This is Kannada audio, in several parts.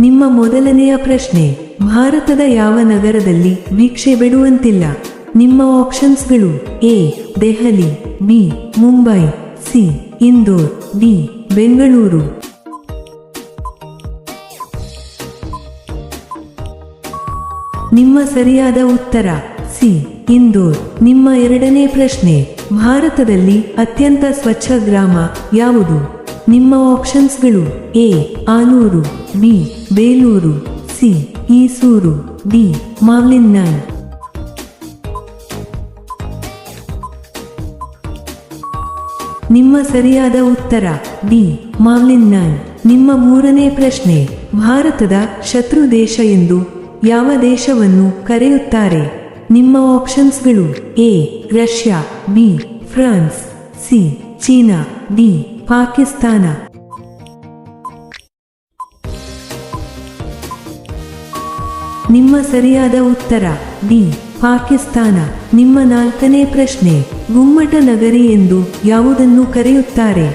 ನಿಮ್ಮ ಮೊದಲನೆಯ ಪ್ರಶ್ನೆ, ಭಾರತದ ಯಾವ ನಗರದಲ್ಲಿ ಭಿಕ್ಷೆ ಬಿಡುವಂತಿಲ್ಲ? ನಿಮ್ಮ ಆಪ್ಷನ್ಸ್ಗಳು: A Delhi, B Mumbai, C Indore, D Bengaluru. ನಿಮ್ಮ ಸರಿಯಾದ ಉತ್ತರ ಸಿ ಇಂದೋರ್. ನಿಮ್ಮ ಎರಡನೇ ಪ್ರಶ್ನೆ, ಭಾರತದಲ್ಲಿ ಅತ್ಯಂತ ಸ್ವಚ್ಛ ಗ್ರಾಮ ಯಾವುದು? ನಿಮ್ಮ ಆಪ್ಷನ್ಸ್ಗಳು: A Aluru, B Belur, C Isur, D Mawlynnong. ನಿಮ್ಮ ಸರಿಯಾದ ಉತ್ತರ ಡಿ ಮಾವ್ಲಿನ್ನಾಯ್. ನಿಮ್ಮ ಮೂರನೇ ಪ್ರಶ್ನೆ, ಭಾರತದ ಶತ್ರು ದೇಶ ಎಂದು ಯಾವ ದೇಶವನ್ನು ಕರೆಯುತ್ತಾರೆ? ನಿಮ್ಮ ಆಪ್ಷನ್ಸ್ಗಳು: A Russia, B France, C China, D Pakistan. ನಿಮ್ಮ ಸರಿಯಾದ ಉತ್ತರ ಡಿ ಪಾಕಿಸ್ತಾನ. ನಿಮ್ಮ ನಾಲ್ಕನೇ ಪ್ರಶ್ನೆ, ಗುಮ್ಮಟ ನಗರಿ ಎಂದು ಯಾವುದನ್ನು ಕರೆಯುತ್ತಾರೆ?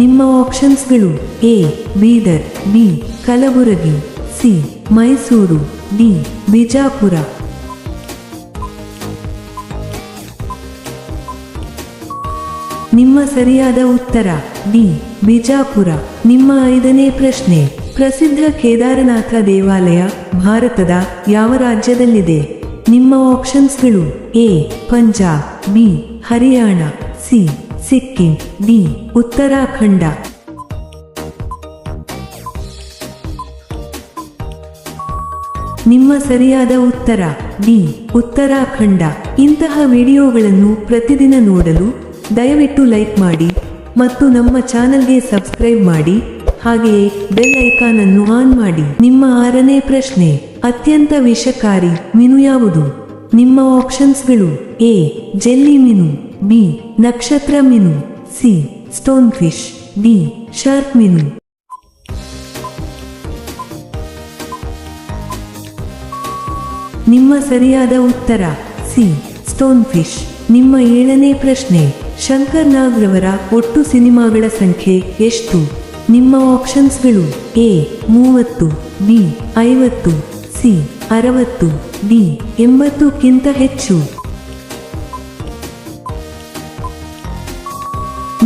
ನಿಮ್ಮ ಆಪ್ಷನ್ಸ್ಗಳು: A Bidar, B Kalaburagi, C Mysuru, D Bijapur. ನಿಮ್ಮ ಸರಿಯಾದ ಉತ್ತರ ಡಿ ಬಿಜಾಪುರ. ನಿಮ್ಮ ಐದನೇ ಪ್ರಶ್ನೆ, ಪ್ರಸಿದ್ಧ ಕೇದಾರನಾಥ ದೇವಾಲಯ ಭಾರತದ ಯಾವ ರಾಜ್ಯದಲ್ಲಿದೆ? ನಿಮ್ಮ ಆಪ್ಷನ್ಸ್ಗಳು: A Punjab, B Haryana, C Sikkim, D Uttarakhand. ನಿಮ್ಮ ಸರಿಯಾದ ಉತ್ತರ ಡಿ ಉತ್ತರಾಖಂಡ. ಇಂತಹ ವಿಡಿಯೋಗಳನ್ನು ಪ್ರತಿದಿನ ನೋಡಲು ದಯವಿಟ್ಟು ಲೈಕ್ ಮಾಡಿ ಮತ್ತು ನಮ್ಮ ಚಾನೆಲ್ಗೆ ಸಬ್ಸ್ಕ್ರೈಬ್ ಮಾಡಿ, ಹಾಗೆಯೇ ಬೆಲ್ ಐಕಾನ್ ಅನ್ನು ಆನ್ ಮಾಡಿ. ನಿಮ್ಮ ಆರನೇ ಪ್ರಶ್ನೆ, ಅತ್ಯಂತ ವಿಷಕಾರಿ ಮೀನು ಯಾವುದು? ನಿಮ್ಮ ಆಪ್ಷನ್ಸ್ಗಳು: ಎ ಜೆಲ್ಲಿ ಮೀನು, ಬಿ ನಕ್ಷತ್ರ ಮೀನು, C stone fish, D shark ಮೀನು. ನಿಮ್ಮ ಸರಿಯಾದ ಉತ್ತರ ಸಿ ಸ್ಟೋನ್ ಫಿಶ್. ನಿಮ್ಮ ಏಳನೇ ಪ್ರಶ್ನೆ, ಶಂಕರ್ ನಾಗ್ ರವರ ಒಟ್ಟು ಸಿನಿಮಾಗಳ ಸಂಖ್ಯೆ ಎಷ್ಟು? ನಿಮ್ಮ ಆಪ್ಷನ್ಸ್ಗಳು: ಎ 30, ಬಿ 50, ಸಿ 60, ಡಿ 80ಕ್ಕಿಂತ ಹೆಚ್ಚು.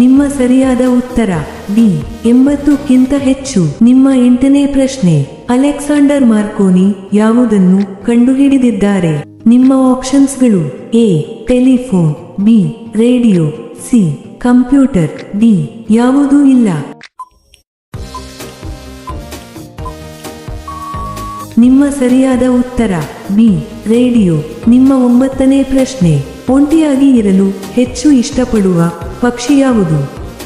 ನಿಮ್ಮ ಸರಿಯಾದ ಉತ್ತರ ಡಿ 80ಕ್ಕಿಂತ ಹೆಚ್ಚು. ನಿಮ್ಮ ಎಂಟನೇ ಪ್ರಶ್ನೆ, ಅಲೆಕ್ಸಾಂಡರ್ ಮಾರ್ಕೋನಿ ಯಾವುದನ್ನು ಕಂಡುಹಿಡಿದಿದ್ದಾರೆ? ನಿಮ್ಮ ಆಪ್ಷನ್ಸ್ಗಳು: A telephone, B radio, C computer, D ಯಾವುದೂ ಇಲ್ಲ. ನಿಮ್ಮ ಸರಿಯಾದ ಉತ್ತರ ಬಿ ರೇಡಿಯೋ. ನಿಮ್ಮ ಒಂಬತ್ತನೇ ಪ್ರಶ್ನೆ, ಒಂಟಿಯಾಗಿ ಇರಲು ಹೆಚ್ಚು ಇಷ್ಟಪಡುವ ಪಕ್ಷಿ ಯಾವುದು?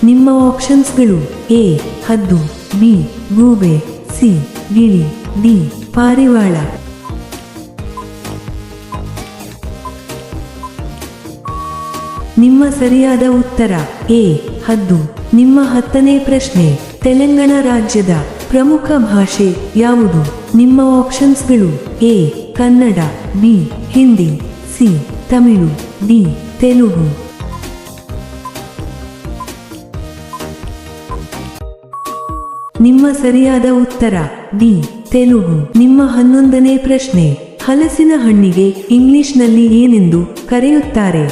ನಿಮ್ಮ ಆಪ್ಷನ್ಸ್ಗಳು: ಎ ಹದ್ದು, ಬಿ ಗೂಬೆ, ಸಿ ಗಿಳಿ, ಡಿ ಪಾರಿವಾಳ. ನಿಮ್ಮ ಸರಿಯಾದ ಉತ್ತರ ಎ ಹದ್ದು. ನಿಮ್ಮ ಹತ್ತನೇ ಪ್ರಶ್ನೆ, ತೆಲಂಗಾಣ ರಾಜ್ಯದ ಪ್ರಮುಖ ಭಾಷೆ ಯಾವುದು? ನಿಮ್ಮ ಆಪ್ಷನ್ಸ್ಗಳು: A Kannada, B Hindi, C Tamil, D Telugu. ನಿಮ್ಮ ಸರಿಯಾದ ಉತ್ತರ ಡಿ ತೆಲುಗು. ನಿಮ್ಮ 11ನೇ ಪ್ರಶ್ನೆ, ಹಲಸಿನ ಹಣ್ಣಿಗೆ ಇಂಗ್ಲಿಷ್ನಲ್ಲಿ ಏನೆಂದು ಕರೆಯುತ್ತಾರೆ?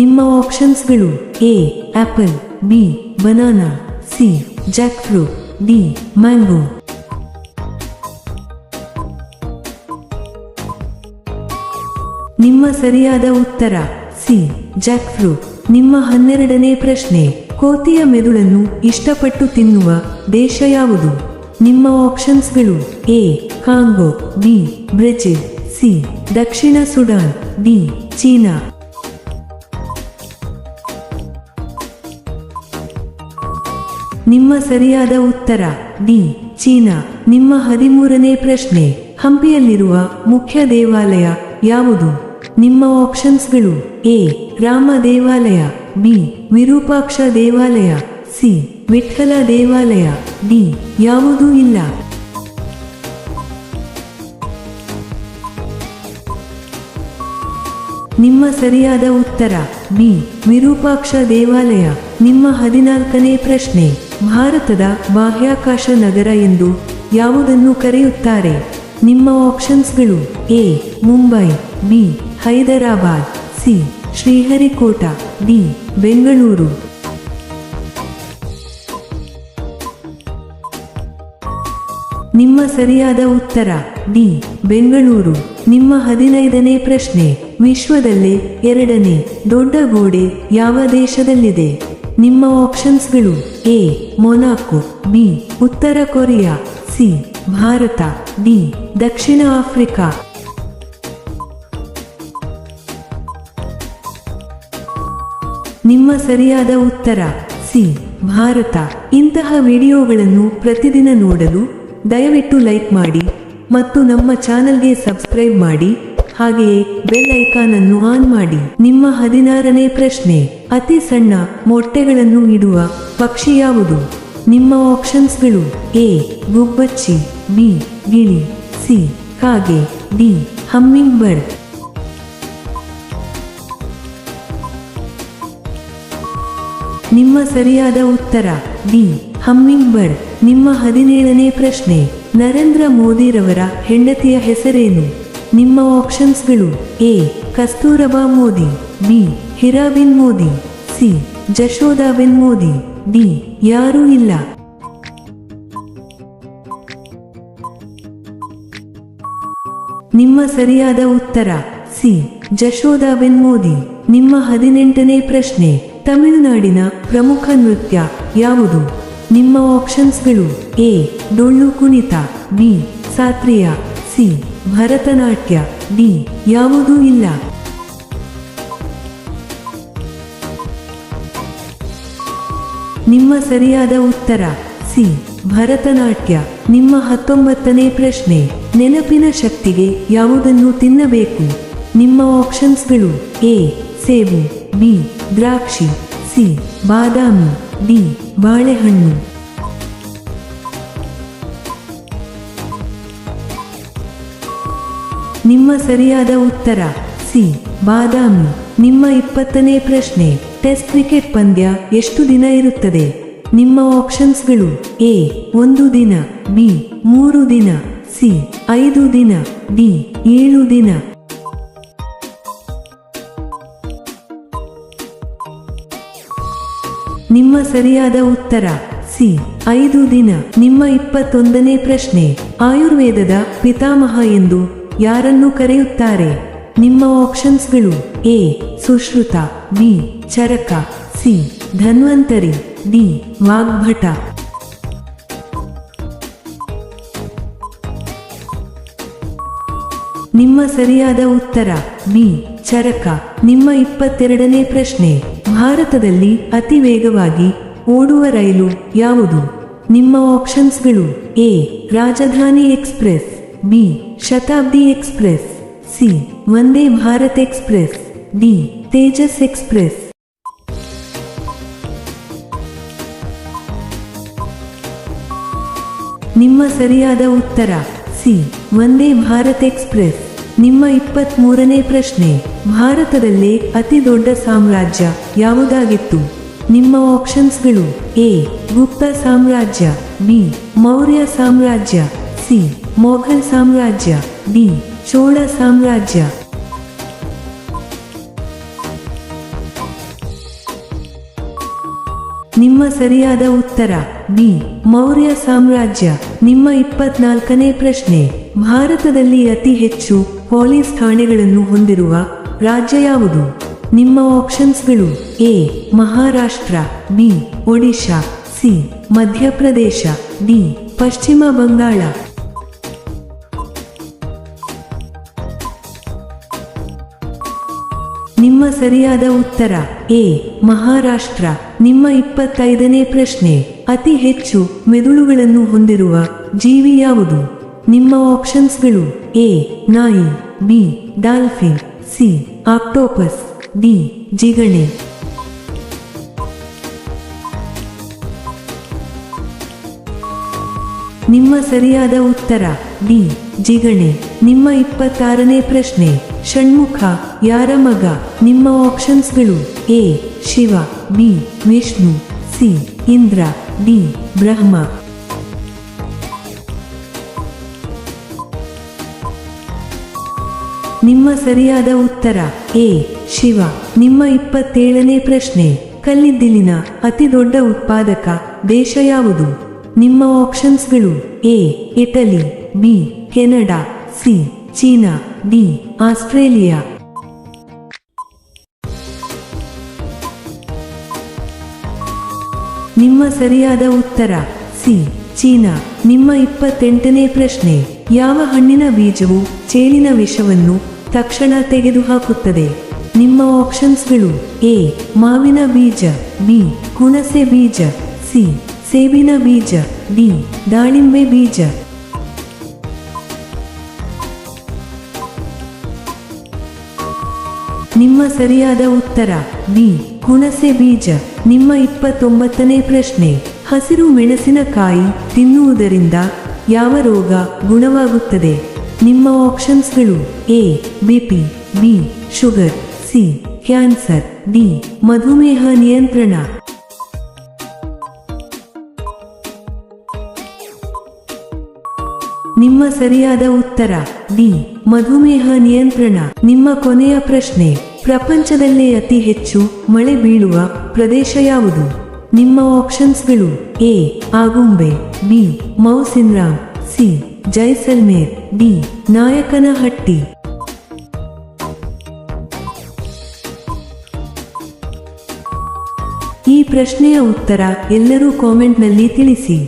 ನಿಮ್ಮ ಆಪ್ಷನ್ಸ್ಗಳು: A apple, B banana, C jackfruit, D mango. ನಿಮ್ಮ ಸರಿಯಾದ ಉತ್ತರ ಸಿ ಜಾಕ್ ಫ್ರೂಟ್. ನಿಮ್ಮ 12ನೇ ಪ್ರಶ್ನೆ, ಕೋತಿಯ ಮೆದುಳನ್ನು ಇಷ್ಟಪಟ್ಟು ತಿನ್ನುವ ದೇಶ ಯಾವುದು? ನಿಮ್ಮ ಆಪ್ಷನ್ಸ್ಗಳು: A Congo, B Brazil, C ದಕ್ಷಿಣ ಸುಡಾನ್, ಡಿ ಚೀನಾ. ನಿಮ್ಮ ಸರಿಯಾದ ಉತ್ತರ ಡಿ ಚೀನಾ. ನಿಮ್ಮ 13ನೇ ಪ್ರಶ್ನೆ, ಹಂಪಿಯಲ್ಲಿರುವ ಮುಖ್ಯ ದೇವಾಲಯ ಯಾವುದು? ನಿಮ್ಮ ಆಪ್ಷನ್ಸ್ಗಳು: ಎ ರಾಮ ದೇವಾಲಯ, ಬಿ ವಿರೂಪಾಕ್ಷ ದೇವಾಲಯ, ಸಿ ವಿಠ್ಠಲ ದೇವಾಲಯ, ಡಿ ಯಾವುದೂ ಇಲ್ಲ. ನಿಮ್ಮ ಸರಿಯಾದ ಉತ್ತರ ಬಿ ವಿರೂಪಾಕ್ಷ ದೇವಾಲಯ. ನಿಮ್ಮ 14ನೇ ಪ್ರಶ್ನೆ, ಭಾರತದ ಬಾಹ್ಯಾಕಾಶ ನಗರ ಎಂದು ಯಾವುದನ್ನು ಕರೆಯುತ್ತಾರೆ? ನಿಮ್ಮ ಆಪ್ಷನ್ಸ್ಗಳು: A Mumbai, B Hyderabad, C Sriharikota, D Bengaluru. ನಿಮ್ಮ ಸರಿಯಾದ ಉತ್ತರ ಡಿ ಬೆಂಗಳೂರು. ನಿಮ್ಮ 15ನೇ ಪ್ರಶ್ನೆ: ವಿಶ್ವದಲ್ಲೇ ಎರಡನೇ ದೊಡ್ಡ ಗೋಡೆ ಯಾವ ದೇಶದಲ್ಲಿದೆ? ನಿಮ್ಮ ಆಪ್ಷನ್ಸ್ಗಳು: ಎ ಮೊನಾಕೊ, ಬಿ ಉತ್ತರ ಕೊರಿಯಾ, ಸಿ ಭಾರತ, ಡಿ ದಕ್ಷಿಣ ಆಫ್ರಿಕಾ. ನಿಮ್ಮ ಸರಿಯಾದ ಉತ್ತರ ಸಿ ಭಾರತ. ಇಂತಹ ವಿಡಿಯೋಗಳನ್ನು ಪ್ರತಿದಿನ ನೋಡಲು ದಯವಿಟ್ಟು ಲೈಕ್ ಮಾಡಿ ಮತ್ತು ನಮ್ಮ ಚಾನೆಲ್ಗೆ ಸಬ್ಸ್ಕ್ರೈಬ್ ಮಾಡಿ, ಹಾಗೆಯೇ ಬೆಲ್ ಐಕಾನ್ ಅನ್ನು ಆನ್ ಮಾಡಿ. ನಿಮ್ಮ 16ನೇ ಪ್ರಶ್ನೆ: ಅತಿ ಸಣ್ಣ ಮೊಟ್ಟೆಗಳನ್ನು ಇಡುವ ಪಕ್ಷಿ ಯಾವುದು? ನಿಮ್ಮ ಆಪ್ಷನ್ಸ್ಗಳು: ಎ ಗುಬ್ಬಚ್ಚಿ, ಬಿ ಗಿಳಿ, ಸಿ ಕಾಗೆ, ಡಿ ಹಮ್ಮಿಂಗ್ ಬರ್ಡ್. ನಿಮ್ಮ ಸರಿಯಾದ ಉತ್ತರ ಡಿ ಹಮ್ಮಿಂಗ್ ಬರ್ಡ್. ನಿಮ್ಮ 17ನೇ ಪ್ರಶ್ನೆ: ನರೇಂದ್ರ ಮೋದಿರವರ ಹೆಂಡತಿಯ ಹೆಸರೇನು? ನಿಮ್ಮ ಆಪ್ಷನ್ಸ್ಗಳು: A Kasturba Modi, B Hiraben Modi, C Jashodaben Modi, D ಯಾರೂ ಇಲ್ಲ. ನಿಮ್ಮ ಸರಿಯಾದ ಉತ್ತರ ಸಿ ಜಶೋದಾಬೆನ್ ಮೋದಿ. ನಿಮ್ಮ 18ನೇ ಪ್ರಶ್ನೆ: ತಮಿಳುನಾಡಿನ ಪ್ರಮುಖ ನೃತ್ಯ ಯಾವುದು? ನಿಮ್ಮ ಆಪ್ಷನ್ಸ್ಗಳು: A Dollu Kunitha, B ಸಾತ್ರಿಯ, C Bharatanatyam, D ಯಾವುದೂ ಇಲ್ಲ. ನಿಮ್ಮ ಸರಿಯಾದ ಉತ್ತರ ಸಿ ಭರತನಾಟ್ಯ. ನಿಮ್ಮ 19ನೇ ಪ್ರಶ್ನೆ: ನೆನಪಿನ ಶಕ್ತಿಗೆ ಯಾವುದನ್ನು ತಿನ್ನಬೇಕು? ನಿಮ್ಮ ಆಪ್ಷನ್ಸ್ಗಳು: ಎ ಸೇಬು, ಬಿ ದ್ರಾಕ್ಷಿ, ಸಿ ಬಾದಾಮಿ, ಡಿ ಬಾಳೆಹಣ್ಣು. ನಿಮ್ಮ ಸರಿಯಾದ ಉತ್ತರ ಸಿ ಬಾದಾಮಿ. ನಿಮ್ಮ 20ನೇ ಪ್ರಶ್ನೆ: ಟೆಸ್ಟ್ ಕ್ರಿಕೆಟ್ ಪಂದ್ಯ ಎಷ್ಟು ದಿನ ಇರುತ್ತದೆ? ನಿಮ್ಮ ಆಪ್ಷನ್ಸ್ಗಳು: ಎ 1 ದಿನ, ಬಿ 3 ದಿನ, ಸಿ 5 ದಿನ, ಡಿ 7 ದಿನ. ನಿಮ್ಮ ಸರಿಯಾದ ಉತ್ತರ ಸಿ 5 ದಿನ. ನಿಮ್ಮ 21ನೇ ಪ್ರಶ್ನೆ: ಆಯುರ್ವೇದದ ಪಿತಾಮಹ ಎಂದು ಯಾರನ್ನು ಕರೆಯುತ್ತಾರೆ? ನಿಮ್ಮ ಆಪ್ಷನ್ಸ್ಗಳು: A Sushruta, B Charaka, C Dhanvantari, D Vagbhata. ನಿಮ್ಮ ಸರಿಯಾದ ಉತ್ತರ ಬಿ ಚರಕ. ನಿಮ್ಮ 22ನೇ ಪ್ರಶ್ನೆ: ಭಾರತದಲ್ಲಿ ಅತಿ ವೇಗವಾಗಿ ಓಡುವ ರೈಲು ಯಾವುದು? ನಿಮ್ಮ ಆಪ್ಷನ್ಸ್ಗಳು: A Rajdhani express, B Shatabdi express, C Vande Bharat express, D Tejas express. ನಿಮ್ಮ ಸರಿಯಾದ ಉತ್ತರ ಸಿ ವಂದೇ ಭಾರತ್ ಎಕ್ಸ್ಪ್ರೆಸ್. ನಿಮ್ಮ 23ನೇ ಪ್ರಶ್ನೆ: ಭಾರತದಲ್ಲೇ ಅತಿ ದೊಡ್ಡ ಸಾಮ್ರಾಜ್ಯ ಯಾವುದಾಗಿತ್ತು? ನಿಮ್ಮ ಆಪ್ಷನ್ಸ್ಗಳು: ಎ ಗುಪ್ತ ಸಾಮ್ರಾಜ್ಯ, ಬಿ ಮೌರ್ಯ ಸಾಮ್ರಾಜ್ಯ, ಸಿ ಮೊಘಲ್ ಸಾಮ್ರಾಜ್ಯ, ಡಿ ಚೋಳ ಸಾಮ್ರಾಜ್ಯ. ನಿಮ್ಮ ಸರಿಯಾದ ಉತ್ತರ ಬಿ ಮೌರ್ಯ ಸಾಮ್ರಾಜ್ಯ. ನಿಮ್ಮ 24ನೇ ಪ್ರಶ್ನೆ: ಭಾರತದಲ್ಲಿ ಅತಿ ಹೆಚ್ಚು ಪೊಲೀಸ್ ಠಾಣೆಗಳನ್ನು ಹೊಂದಿರುವ ರಾಜ್ಯ ಯಾವುದು? ನಿಮ್ಮ ಆಪ್ಷನ್ಸ್ಗಳು: A Maharashtra, B Odisha, C Madhya Pradesh, D ಪಶ್ಚಿಮ ಬಂಗಾಳ. ನಿಮ್ಮ ಸರಿಯಾದ ಉತ್ತರ ಎ ಮಹಾರಾಷ್ಟ್ರ. ನಿಮ್ಮ 25ನೇ ಪ್ರಶ್ನೆ: ಅತಿ ಹೆಚ್ಚು ಮೆದುಳುಗಳನ್ನು ಹೊಂದಿರುವ ಜೀವಿ ಯಾವುದು? ನಿಮ್ಮ ಆಪ್ಷನ್ಸ್ಗಳು: ಎ ನಾಯಿ, B dolphin, C octopus, D ಜಿಗಣೆ. ನಿಮ್ಮ ಸರಿಯಾದ ಉತ್ತರ ಡಿ ಜಿಗಣೆ. ನಿಮ್ಮ 26ನೇ ಪ್ರಶ್ನೆ: ಷಣ್ಮುಖ ಯಾರ ಮಗ? ನಿಮ್ಮ ಆಪ್ಷನ್ಸ್ಗಳು: A Shiva, B Vishnu, C Indra, D Brahma. ನಿಮ್ಮ ಸರಿಯಾದ ಉತ್ತರ ಎ ಶಿವ. ನಿಮ್ಮ 27ನೇ ಪ್ರಶ್ನೆ, ಕಲ್ಲಿದ್ದಿಲಿನ ಅತಿ ದೊಡ್ಡ ಉತ್ಪಾದಕ ದೇಶ ಯಾವುದು? ನಿಮ್ಮ ಆಪ್ಷನ್ಸ್ಗಳು A Italy, B Canada, C China, D Australia. ನಿಮ್ಮ ಸರಿಯಾದ ಉತ್ತರ ಸಿ ಚೀನಾ. ನಿಮ್ಮ 28ನೇ ಪ್ರಶ್ನೆ, ಯಾವ ಹಣ್ಣಿನ ಬೀಜವು ಚೇಳಿನ ವಿಷವನ್ನು ತಕ್ಷಣ ತೆಗೆದುಹಾಕುತ್ತದೆ? ನಿಮ್ಮ ಆಪ್ಷನ್ಸ್ಗಳು ಎ ಮಾವಿನ ಬೀಜ, ಬಿ ಹುಣಸೆ ಬೀಜ, ಸಿ ಸೇಬಿನ ಬೀಜ, ಡಿ ದಾಳಿಂಬೆ ಬೀಜ. ನಿಮ್ಮ ಸರಿಯಾದ ಉತ್ತರ ಬಿ ಹುಣಸೆ ಬೀಜ. ನಿಮ್ಮ 29ನೇ ಪ್ರಶ್ನೆ, ಹಸಿರು ಮೆಣಸಿನಕಾಯಿ ತಿನ್ನುವುದರಿಂದ ಯಾವ ರೋಗ ಗುಣವಾಗುತ್ತದೆ? ನಿಮ್ಮ ಆಪ್ಷನ್ಸ್ಗಳು A BP, B sugar, C cancer, D ಮಧುಮೇಹ ನಿಯಂತ್ರಣ. ನಿಮ್ಮ ಸರಿಯಾದ ಉತ್ತರ ಡಿ ಮಧುಮೇಹ ನಿಯಂತ್ರಣ. ನಿಮ್ಮ ಕೊನೆಯ ಪ್ರಶ್ನೆ, ಪ್ರಪಂಚದಲ್ಲೇ ಅತಿ ಹೆಚ್ಚು ಮಳೆ ಬೀಳುವ ಪ್ರದೇಶ ಯಾವುದು? ನಿಮ್ಮ ಆಪ್ಷನ್ಸ್ಗಳು A Agumbe, B Mawsynram, C Jaisalmer, D Nayakanahatti. ಈ ಪ್ರಶ್ನೆಯ ಉತ್ತರ ಎಲ್ಲರೂ ಕಾಮೆಂಟ್ನಲ್ಲಿ ತಿಳಿಸಿ.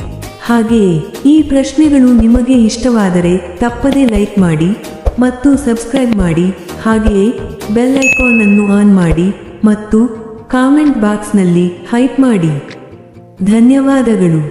ಹಾಗೆಯೇ ಈ ಪ್ರಶ್ನೆಗಳು ನಿಮಗೆ ಇಷ್ಟವಾದರೆ ತಪ್ಪದೇ ಲೈಕ್ ಮಾಡಿ ಮತ್ತು ಸಬ್ಸ್ಕ್ರೈಬ್ ಮಾಡಿ. ಹಾಗೆಯೇ ಬೆಲ್ ಐಕಾನ್ ಅನ್ನು ಆನ್ ಮಾಡಿ ಮತ್ತು ಕಾಮೆಂಟ್ ಬಾಕ್ಸ್ನಲ್ಲಿ ಹೈಪ್ ಮಾಡಿ. ಧನ್ಯವಾದಗಳು.